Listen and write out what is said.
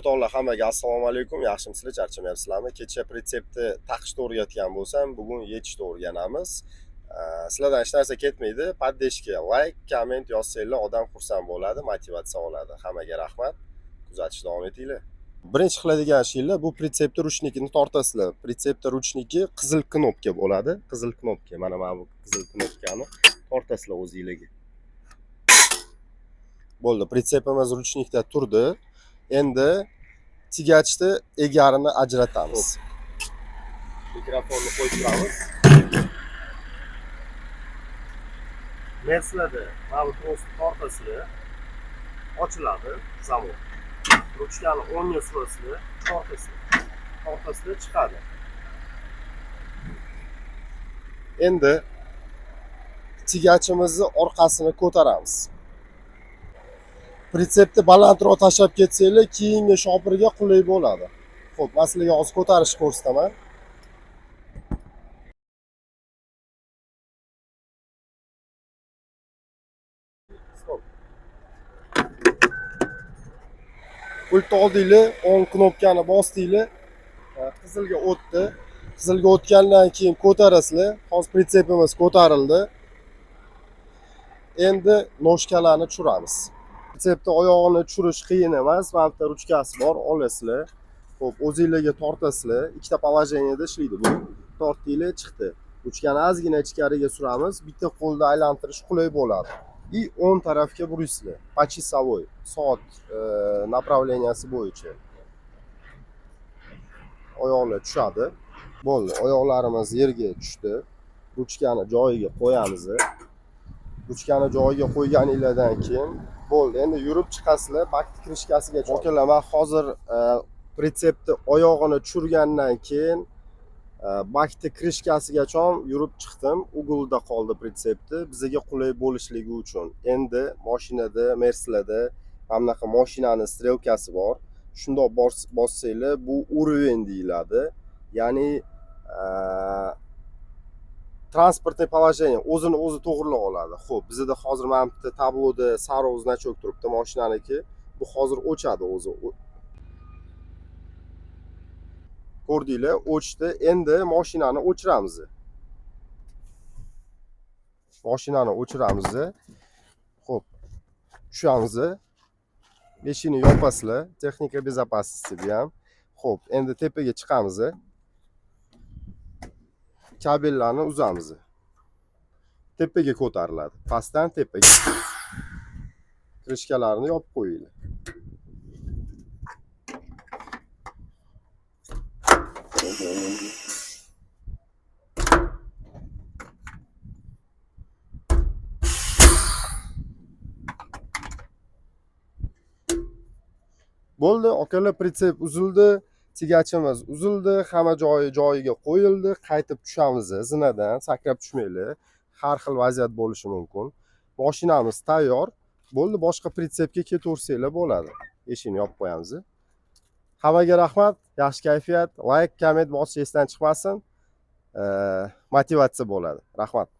O'rtoqlar, hammaga assalomu alaykum. Yaxshimisizlar, charchamayapsizlarmi? Kecha pritsepni taqishni o'rgatgan bo'lsam, bugun yechishni o'rganamiz. Sizlardan hech narsa ketmaydi. Poddeshka, like, komment yozsanglar odam xursand bo'ladi, motivatsiya oladi. Hammaga rahmat. Kuzatishda davom etinglar. Birinchi qiladigan ishinglar bu pritsepni ruchnikini tortasizlar. Pritsepda ruchniki qizil knopka bo'ladi. Qizil knopka. Mana bu qizil knopkani tortasizlar o'zingizlarga. Bo'ldi, pritsepimiz ruchnikda turdi. Endi tigachni egarini ajratamiz. Mikrofonni qo'yib turamiz. Merslarda mana bu trosni tortasizlar, ochiladi zamon. Ruchkani o'ngga surasizlar, tortasizlar chiqadi. Endi tigachimizni orqasini ko'taramiz. Pritsepni balandroq tashlab ketsanglar, keyingi shopirga qulay bo'ladi. Xo'p, men sizlarga hozir ko'tarishni ko'rsataman. Pultni oldinglar, o'ng knopkani bosdinglar. Qizilga o'tdi. Qizilga o'tgandan keyin ko'tarasizlar. Hozir pritsepimiz ko'tarildi. Endi noshkalarni tushiramiz. Pritsepni oyog'ini tushirish qiyin emas. Mana bu ruchkasi bor, olasizlar. Xo'p, o'zingizlarga tortasizlar. Ikkita положениеda ishlaydi bu. Tortdinglar, chiqdi. Ruchkani ozgina ichkariga suramiz. Bitta qo'lda aylantirish qulay bo'ladi. И o'ng tarafga buraysizlar. По часовой, soat направленияsi bo'yicha. Oyoqlar tushadi. Bo'ldi, oyoqlarimiz yerga tushdi. Ruchkani joyiga qo'yamiz. Ruchkani joyiga qo'yganinglardan keyin bo'ldi. Endi yurib chiqasizlar bakti krishkasigacha. Okalar, men hozir pritsepni oyog'ini tushirgandan keyin bakti krishkasigacha yurib chiqdim. Ugulda qoldi pritsepni. Bizga qulay bo'lishligi uchun. Endi mashinada, Merslarda mana bunaqa mashinaning strelkasi bor. Shundoq bossanglar, bu уровень deyiladi. Ya'ni transportniy положение o'zini o'zi to'g'rilab oladi. Xo'p, bizda hozir mana bitta tabloda sariq значок turibdi mashinaniki. Bu hozir o'chadi o'zi. Ko'rdinglar, o'chdi. Endi mashinani o'chiramiz. Mashinani o'chiramiz. Xo'p, tushamiz. Eshikni yopasizlar, texnika безопасности ham. Xo'p, endi tepaga chiqamiz. Kabellarni uzamiz. Tepaga ko'tariladi. Pastdan tepaga. Krishkalarni yopib qo'yinglar. Bo'ldi, okalar, pritsep uzildi, tigachimiz uzildi, hamma joyi joyiga qo'yildi. Qaytib tushamiz zinadan, sakrab tushmanglar. Har xil vaziyat bo'lishi mumkin. Mashinamiz tayyor. Bo'ldi, boshqa pritsepga ketaversanglar bo'ladi. Eshikni yopib qo'yamiz. Hammaga rahmat, yaxshi kayfiyat, like, komment bosish esdan chiqmasin. Motivatsiya bo'ladi. Rahmat.